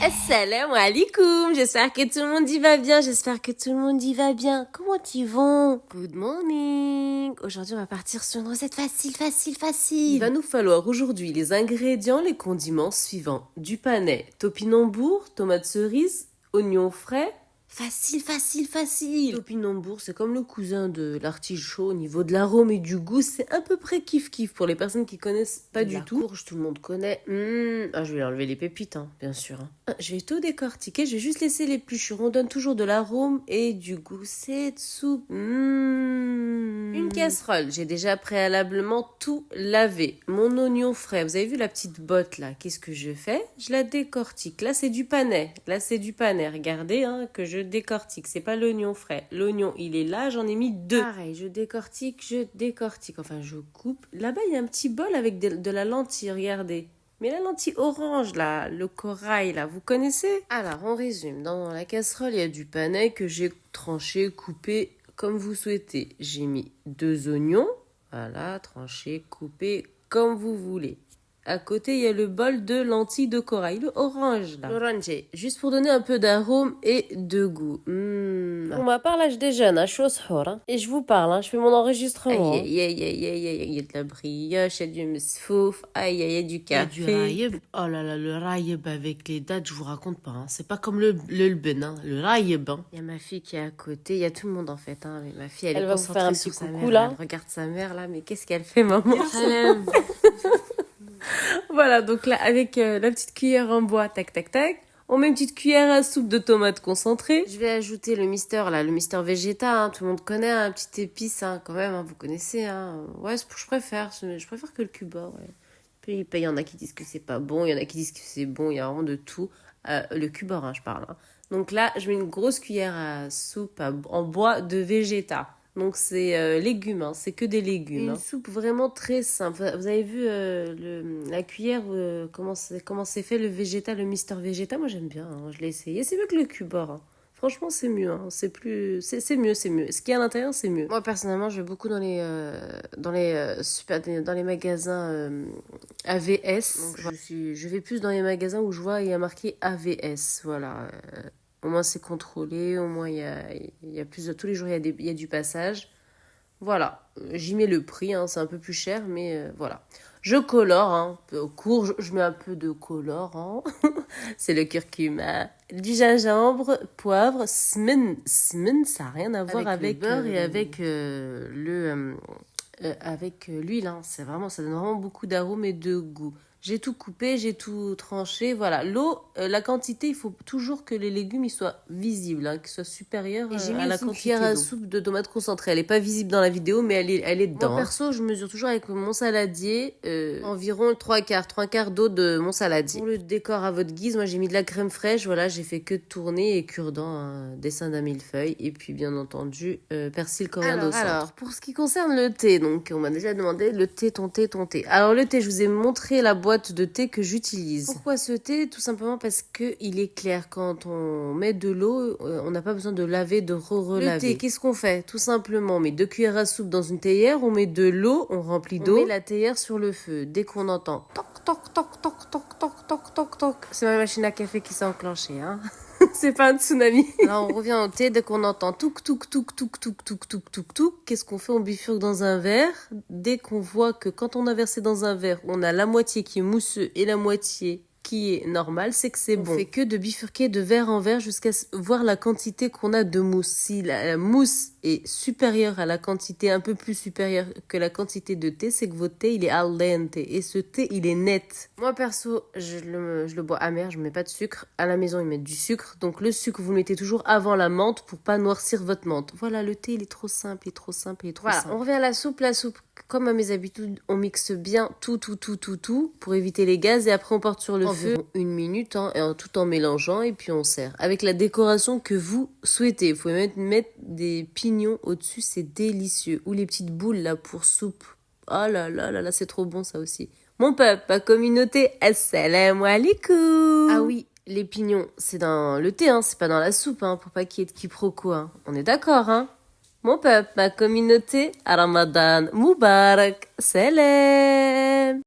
Assalamu alaikum, j'espère que tout le monde y va bien, Comment ils vont? Good morning. Aujourd'hui, on va partir sur une recette facile. Il va nous falloir aujourd'hui les ingrédients, les condiments suivants. Du panais, topinambour, tomates cerises, oignons frais. Facile. Topinambour, c'est comme le cousin de l'artichaut au niveau de l'arôme et du goût. C'est à peu près kiff-kiff pour les personnes qui connaissent pas du tout. La courge, tout le monde connaît. Je vais enlever les pépites, bien sûr. Je vais tout décortiquer. Je vais juste laisser l'épluchure. On donne toujours de l'arôme et du goût. Cette soupe. Une casserole. J'ai déjà préalablement tout lavé. Mon oignon frais. Vous avez vu la petite botte là? Qu'est-ce que je fais? Je la décortique. Là, c'est du panais. Regardez, que je décortique. C'est pas l'oignon frais. L'oignon, il est là. J'en ai mis 2. Pareil, je décortique. Enfin, je coupe. Là-bas, il y a un petit bol avec de la lentille. Regardez. Mais la lentille orange, là, le corail, là, vous connaissez? Alors, on résume. Dans la casserole, il y a du panais que j'ai tranché, coupé comme vous souhaitez. J'ai mis 2 oignons. Voilà, tranché, coupé comme vous voulez. À côté, il y a le bol de lentilles de corail, le orange, là. L'orange, juste pour donner un peu d'arôme et de goût. Pour ma part, là, je déjeune, je suis au sahur, et je vous parle, je fais mon enregistrement. Aïe, il y a de la brioche, il y a du mesfouf, il y a du café. Il y a du raïb. Oh là là, le raïb avec les dates, je vous raconte pas. C'est pas comme le lben, le raïb. Il y a ma fille qui est à côté, il y a tout le monde en fait. Mais ma fille, elle est va vous concentrée faire un sur petit sa coucou, mère. là. Elle regarde sa mère, là, mais qu'est-ce qu'elle fait, maman? Voilà, donc là, avec la petite cuillère en bois, tac, on met une petite cuillère à soupe de tomates concentrées. Je vais ajouter le mister Vegeta, tout le monde connaît, un petit épice, quand même, vous connaissez, Ouais, je préfère que le cuba, ouais. Puis il y en a qui disent que c'est pas bon, il y en a qui disent que c'est bon, il y a vraiment de tout. Le cuba, je parle. Donc là, je mets une grosse cuillère à soupe en bois de Vegeta. Donc c'est légumes, c'est que des légumes. Une soupe vraiment très simple. Vous avez vu la cuillère, comment c'est fait le Vegeta, le Mister Vegeta? Moi j'aime bien, je l'ai essayé. C'est mieux que le Cubor. Franchement c'est mieux, c'est mieux. Ce qu'il y a à l'intérieur c'est mieux. Moi personnellement je vais beaucoup dans les magasins AVS. Donc, je vais plus dans les magasins où je vois il y a marqué AVS, voilà. Au moins c'est contrôlé, au moins il y a plus de... Tous les jours il y a du passage. Voilà, j'y mets le prix, c'est un peu plus cher, mais voilà. Je colore, au cours, je mets un peu de colorant. C'est le curcuma, du gingembre, poivre, smen, ça n'a rien à voir avec le beurre et avec avec l'huile. Ça donne vraiment beaucoup d'arôme et de goût. J'ai tout coupé, j'ai tout tranché, voilà. L'eau, la quantité, il faut toujours que les légumes ils soient visibles, qu'ils soient supérieurs à la quantité d'eau. J'ai mis une cuillère à soupe de tomates concentrées. Elle n'est pas visible dans la vidéo, mais elle est dedans. Moi, perso, je mesure toujours avec mon saladier environ 3 quarts d'eau de mon saladier. Pour le décor à votre guise, moi j'ai mis de la crème fraîche, voilà, j'ai fait que tourner et cure-dent, dessin d'un millefeuille, et puis bien entendu, persil coriandre au centre. Alors, pour ce qui concerne le thé, donc on m'a déjà demandé le thé, ton thé. Alors le thé, je vous ai montré la boîte de thé que j'utilise. Pourquoi ce thé? Tout simplement parce que il est clair. Quand on met de l'eau, on n'a pas besoin de laver, de relaver. Le thé, qu'est-ce qu'on fait? Tout simplement, on met 2 cuillères à soupe dans une théière, on met de l'eau, on remplit d'eau, on met la théière sur le feu. Dès qu'on entend toc toc toc toc toc toc toc toc toc, c'est ma machine à café qui s'est enclenchée, C'est pas un tsunami. Là, on revient au thé dès qu'on entend touk touk touk touk touk touk touk touk touk. Qu'est-ce qu'on fait? On bifurque dans un verre. Dès qu'on voit que quand on a versé dans un verre, on a la moitié qui est mousseux et la moitié qui est normale, c'est que c'est bon. On fait que de bifurquer de verre en verre jusqu'à voir la quantité qu'on a de mousse. Si la mousse est supérieure à la quantité, un peu plus supérieure que la quantité de thé, c'est que votre thé, il est al dente. Et ce thé, il est net. Moi, perso, je le bois amer, je mets pas de sucre. À la maison, ils mettent du sucre. Donc, le sucre, vous le mettez toujours avant la menthe pour pas noircir votre menthe. Voilà, le thé, il est trop simple, Voilà, on revient à la soupe. La soupe, comme à mes habitudes, on mixe bien tout pour éviter les gaz. Et après, on porte sur le feu 1 minute, tout en mélangeant. Et puis, on sert. Avec la décoration que vous souhaitez. Il faut mettre des pignons au-dessus, c'est délicieux. Ou les petites boules, là, pour soupe. Oh là là là là, c'est trop bon, ça aussi. Mon peuple, ma communauté, assalamu alaikum. Ah oui, les pignons, c'est dans le thé, c'est pas dans la soupe, pour pas qu'il y ait de quiproquo, On est d'accord, Mon peuple, ma communauté, Ramadan Moubarak, salam.